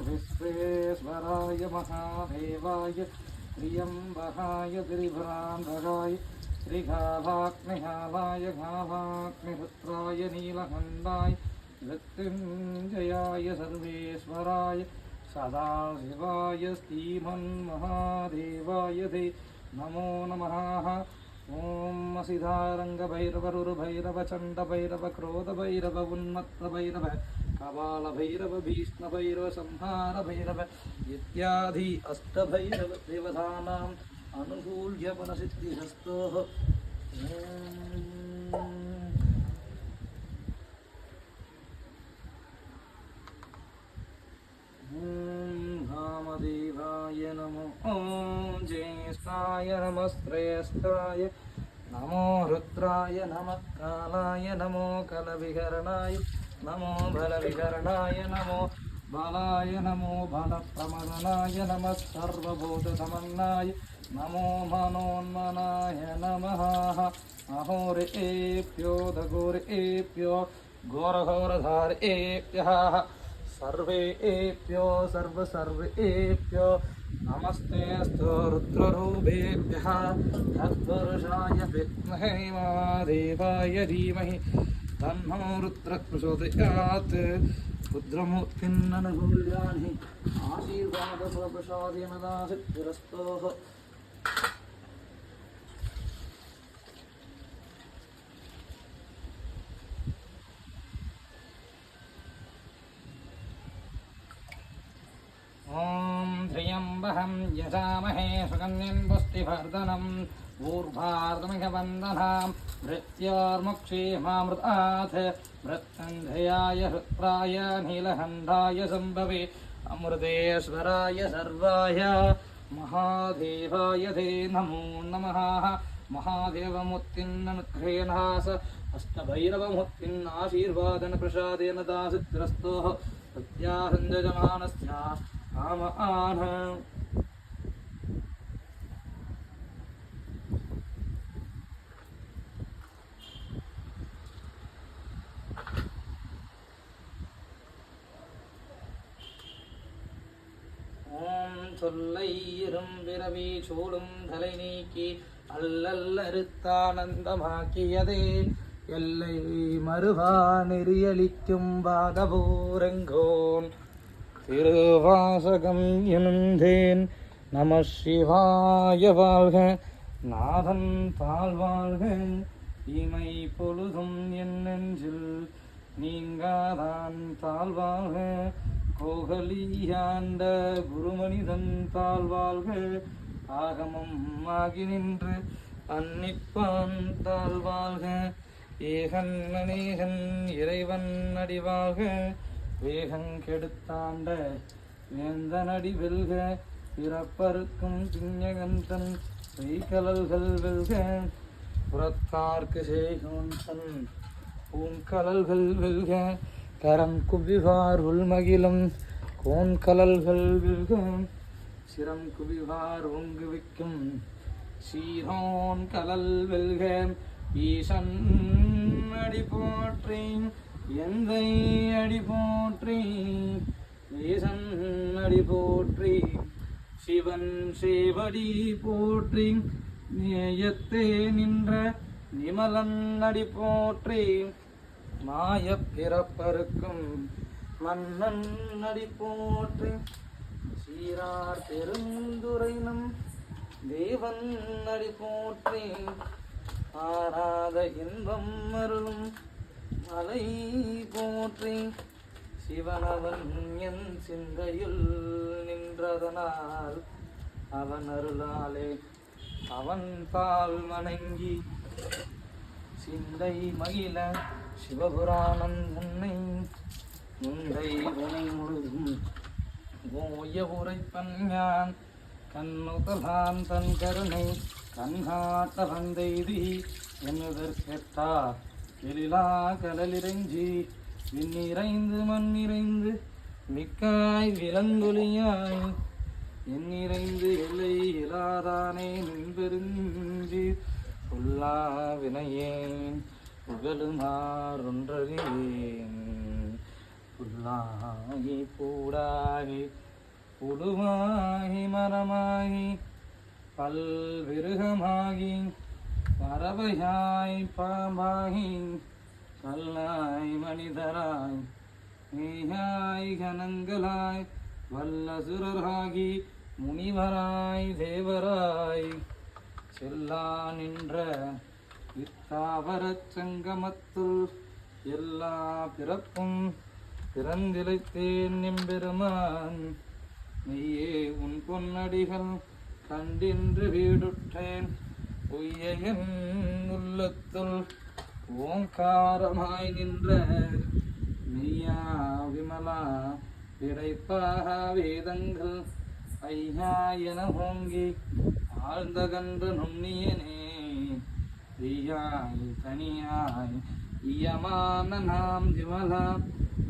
विश्वेश्वराय महादेवाय त्र्यम्बकाय त्रिभुरान्तकाय श्रीघावाग्निहालाय घावाग्निपुत्राय नीलकण्ठाय मृत्युञ्जयाय सर्वेश्वराय सदाशिवाय श्रीमन्महादेवाय ते नमो नमः। ओम सिद्धारंगभैरवरुर्भैरव चण्डभैरव क्रोधभैरव उन्मत्तभैरव कपालभैरव भीष्मभैरव संहारभैरव इत्यादि अष्टभैरव देवतानाम् अनुकूल्य फलसिद्धिस्तोः। वामदेवाय नमो। ओम ज्येष्ठाय नमः श्रेष्ठाय नमो रुद्राय नमः कालाय नमो कलविहरणाय नमो बलविहरणाय नमो बलाय नमो बलप्रमदनाय नमः सर्वभूतसमन्नाय नमो मनोन्मनाय नमः। अहोरेभ्यो दघोरेभ्यो घोरघोरधारेभ्यः सर्वेभ्यो सर्वेभ्यो नमस्ते अस्तु रुद्ररूपेभ्यः तत्पुरुषाय विद्महे महादेवाय धीमहि तन्नो रुद्रः प्रचोदयात्। रुद्रमूर्तिन्ननुकूल्यानि आशीर्वादस्वप्रसादेन दासिद्धिरस्तोः। ओम त्र्यम्बकं यजामहे सुगन्धिं पुष्टिवर्धनम् ऊर्ध्वाधमिकवन्दनां मृत्योर्मुक्षीमामृतात् मृत्युञ्जयाय हृत्राय नीलकण्ठाय सम्भवे अमृतेश्वराय सर्वाय महादेवाय ते नमो नमः। महादेवमूर्तिन्ननुग्रहेणास अष्टभैरवमूर्तिन् आशीर्वादन प्रसादेन दासिद्धिरस्तोः। प्रत्याहञ्जमानस्य कामआन् ஓம் சொல்லை இரும்பிறவி சூடும் தலை நீக்கி அல்லல்லறுத்தானந்தமாக்கியதே எல்லை மறுவா நெறியளிக்கும் பாதபூரங்கோன் திருவாசகம் எனுந்தேன் நம சிவாய வாழ்க நாதன் தாழ்வாழ்க இமை பொழுதும் என் நெஞ்சில் நீங்காதான் தாழ்வாழ்க கோகலியாண்ட குருமனிதன் தாழ்வாழ்க ஆகமம் ஆகி நின்று அன்னிப்பான் தாழ்வாழ்க ஏகன் அநேகன் இறைவன் அடிவாழ்க வேகங் கெடுத்தாண்ட வேந்தனடி வெல்க பிறப்பருக்கும் திஞ்சகந்தன் செய்கலல்கள் வெல்க புறத்தார்க்கு செய்கோன் பூங்கலல்கள் வெல்க கரம் குவிவார் உள்மகிழும் கோன்கலல்கள் வெல்க சிரம் குவிவார் ஓங்குவிக்கும் சீரோன் கலல் வெல்க ஈசன் அடி போற்றி எந்தை அடி போற்றி ஈசன் அடி போற்றி சிவன் சேவடி போற்றி நேயத்தே நின்ற நிமலன் அடி போற்றி மாயப் பிறப்பருக்கும் மன்னன் அடி போற்றி சீரார் பெருந்துரைனம் தேவன் அடி போற்றி ஆராத இன்பம் அருளும் மலை போற்றி சிவனவன் என் சிந்தையுள் நின்றதனால் அவன் அருளாலே அவன் பால் வணங்கி சிந்தை மகிழ சிவபுராணம் உன்னை முந்தை உனை முழுதும் ஓய உரைப்பன் ஞான் கண்ணுதலான் தன் கருணை கண்காட்ட வந்தெய்தி என்னதற்கெட்டா எழிலா கடலிறைஞ்சி விண்ணிறைந்து மண்ணிறைந்து மிக்காய் விலங்கொலியாய் எண்ணிறைந்து எல்லை இலாதானே நின்பெருஞ்சி புல்லா வினையேன் புகழுமாறொன்றறியேன் புல்லாகி பூடாகி புழுவாகி மரமாகி பல்விருகமாகி பறவையாய் பாம்பாகி கல்லாய் மனிதராய் மேயாய் கணங்களாய் வல்லசுரராகி முனிவராய் தேவராய் செல்லா நின்ற இத்தாவரச் சங்கமத்துள் எல்லா பிறப்பும் பிறந்திழைத்தேன் எம்பெருமான் நீயே உன் பொன்னடிகள் கண்டின்று வீடுற்றேன் உய்யன் உள்ளத்துள் ஓங்காரமாய் நின்ற மெய்யா விமலா விடைப்பாக வேதங்கள் ஐயா என ஓங்கி ஆழ்ந்த கன்று நுண்ணியனே ஐயாய் தனியாய் இயமான நாம் விமலா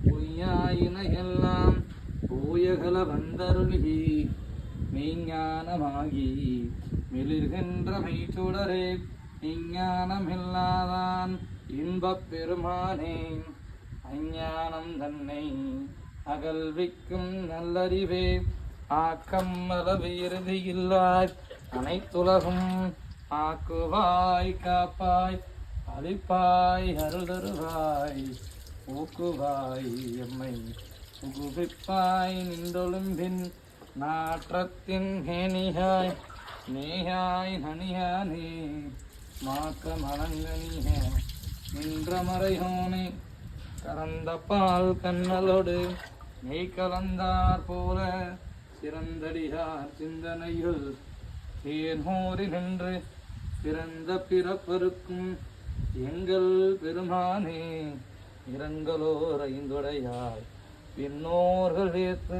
பொய்யாயின எல்லாம் பூயகல வந்தருளி மெய்ஞானமாகி மெளிர்கின்ற மெய்ச்சுடரே இஞ்ஞானமில்லாதான் இன்பப் பெருமானே அஞ்ஞானம் தன்னை அகல்விக்கும் நல்லறிவே ஆக்கம் அளவு இறுதியில்லாய் அனைத்துலகும் ஆக்குவாய் காப்பாய் அளிப்பாய் அருள் தருவாய் ஊக்குவாய் எம்மை உகுவிப்பாய் நின்றொழும்பின் நாற்றத்தின் மேனியாய் நேயாய் நனியானே மாக்க மலங்கனிய நின்ற மறையோனே கறந்த பால் கண்ணலோடு நெய் கலந்தார் போல சிறந்தடியார் சிந்தனையுள் தேன்மோரி நின்று பிறந்த பிறப்பருக்கும் எங்கள் பெருமானே இரங்கலோர் ஐந்துடையாய் பின்னோர்கள் ஏத்து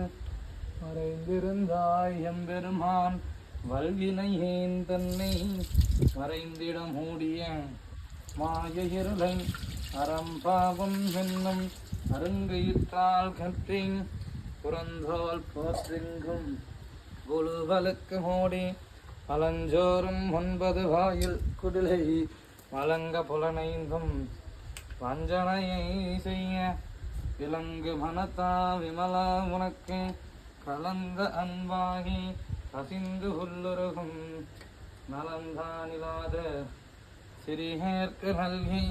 மறைந்திருந்தாய் எம்பெருமான் வல்வினை ஏன் தன்னை மறைந்திட மூடிய மாய இருளை அறம்பாவம் என்னும் அருங்கையிட்டால் கற்றேன் புறந்தோல் போற்றெங்கும் குழுவலுக்கு மூடி அலஞ்சோறும் 9 வாயில் குடிலை வழங்க புலனைந்தும் வஞ்சனையை செய்ய விலங்கு மனத்தா விமலா உனக்கு கலந்த அன்பாகி கசிந்து உள்ளுருகும் நலந்தானிலாத சிறிகேற்கு நல்கி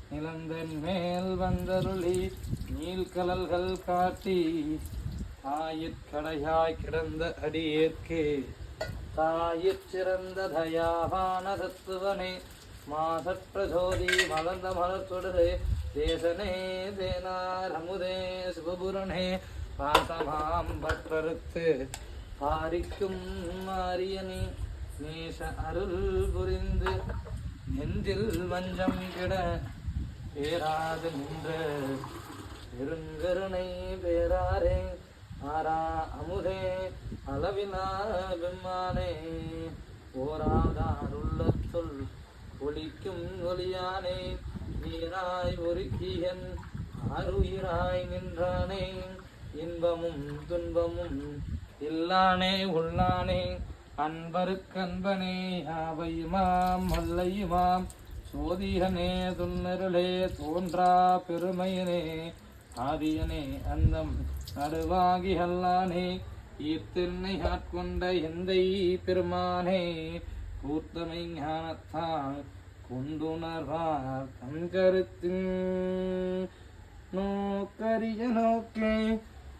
நிலந்தன் மேல் வந்தருளி நீள்கலல்கள் காட்டி ஆயிற்கடையாய் கிடந்த அடியேற்கே தாயிற் சிறந்த தயாவான தத்துவனே மாசற்ற ஜோதி மலர்ந்த மலர்தொடரே தேசனே தேனார் அமுதே சிவபுரனே பாசமாம் பற்றறுத்து பாரிக்கும் மாரியனே நேச அருள் புரிந்து நெஞ்சில் வஞ்சம் கிட பேராது நின்ற பெருங்கருணை பேராரே ஆரா அமுதே அளவிலா பெம்மானே ஓராதார் உள்ளத்துள் ஒளிக்கும் ஒளியானே வீராய் ஒருக்கியன் ஆருயிராய் நின்றானே இன்பமும் துன்பமும் இல்லானே உள்ளானே அன்பருக்கன்பனே யாவையுமாம் மல்லையுமாம் சோதியனே துன்னருளே தோன்றா பெருமையனே ஆதியனே அந்தம் நடுவாகி அல்லானே ஈர்த்தென்னை ஆட்கொண்ட எந்தை பெருமானே கூர்த்தமை ஞானத்தால் கொண்டுணர்வார் தங்கருத்தின் நோக்கரிய நோக்கே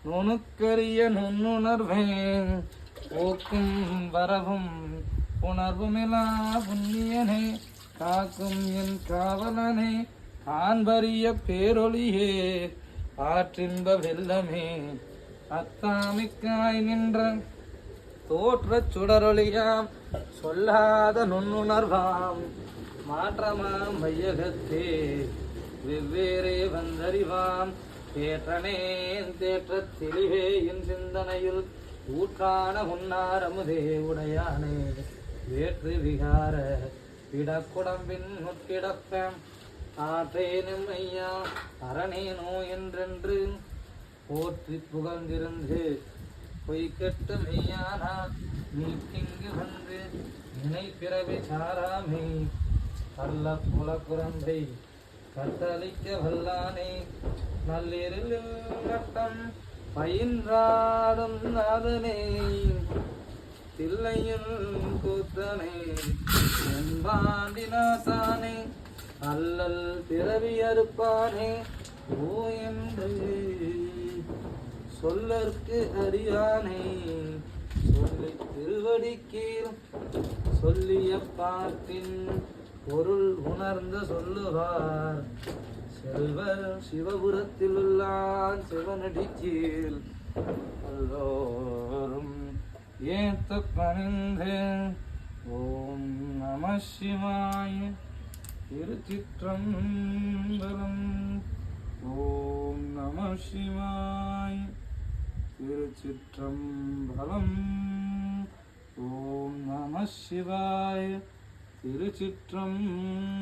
நுணுக்கரிய நுண்ணுணர்வேன் போக்கும் வரவும் உணர்வுமிலா புண்ணியனே காக்கும் என் காவலனே காண்பரிய பேரொளியே ஆற்றின்ப வெள்ளமே அத்தாமிக்காய் நின்ற தோற்றச் சுடரொளியாம் சொல்லாத நுண்ணுணர்வாம் மாற்றமாம் வையகத்தே வெவ்வேறே வந்தறிவாம் தேற்றனேன் தேற்றத் தெளிவே என் சிந்தனையில் ஊற்றான உன்னாரமுதே உடையானே வேற்று விகார பிடக்குடம்பின் முற்கிடப்பம் ஆற்றேனும் ஐயா அரணேனோ என்றென்று போற்றி புகழ்ந்திருந்து பொய்கட்டு மெய்யானா நீ திங்கு வந்து நினை பிறவி சாராமே அல்ல புல குரம்பை கட்டளிக்க வல்லானே நள்ளிரில் நட்டம் பயின்றாடும் நாதனே தில்லையில் கூத்தனே என்பாண்டினாசானே அல்லல் பிறவி அறுப்பானே ஓ என்று சொல்லற்கு அறியானே சொல்லி திருவடிக்கீழ் சொல்லிய பாட்டின் பொருள் உணர்ந்து சொல்லுவார் செல்வர் சிவபுரத்தில் உள்ளான் சிவனடி கீழ் எல்லோரும் ஏத்து பணிந்து ஓம் நம சிவாய திருச்சிற்றம்பலம் ஓம் நம சிவாய திருச்சிற்றம்பலம் ஓம் நம சிவாய திருச்சிற்றம்பலம்.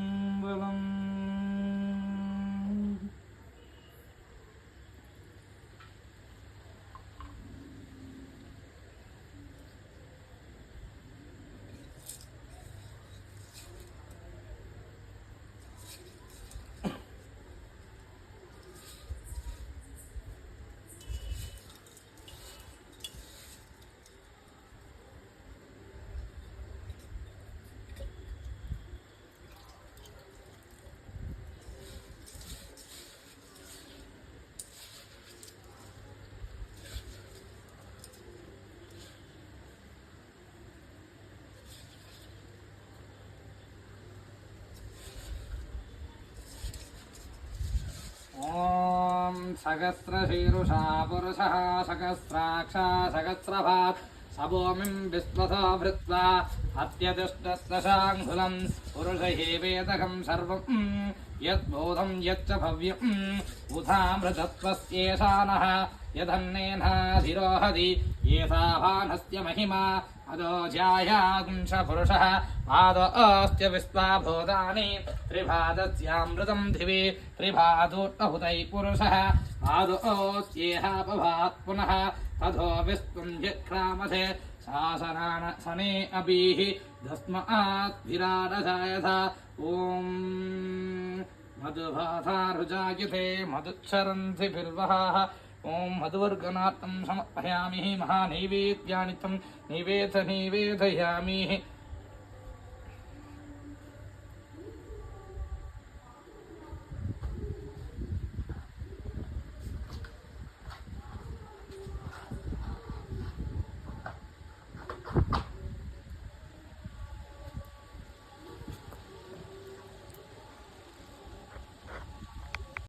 ॐ सहस्रशीरुषा पुरुषः सहस्राक्षा सहस्रभात् सबोमिं विश्वतो भृत्वा अत्यतिष्ठशाङ्कुलं पुरुषैवेदकं सर्वं यद्बोधं यच्च भव्यं उधामृतत्वस्येषानः यदन्नेनाधिरोहति येषाभानस्य महिमा अदोऽध्यायागुंशपुरुषः पादोऽस्त्य विश्वाभूतानि त्रिभादस्यामृतं दिवि त्रिभादोऽहुतैः पुरुषः पादोऽस्त्येहापभात् पुनः तथो विश्वं जक्रामथे शासनान सने अभिः धस्मात् विराडजायथ ॐ मधुभाथारुजायते मधुच्छरन्ति बिल्वः ॐ मधुवर्गनाथं समर्पयामि महानैवेद्यानि तं निवेदयामि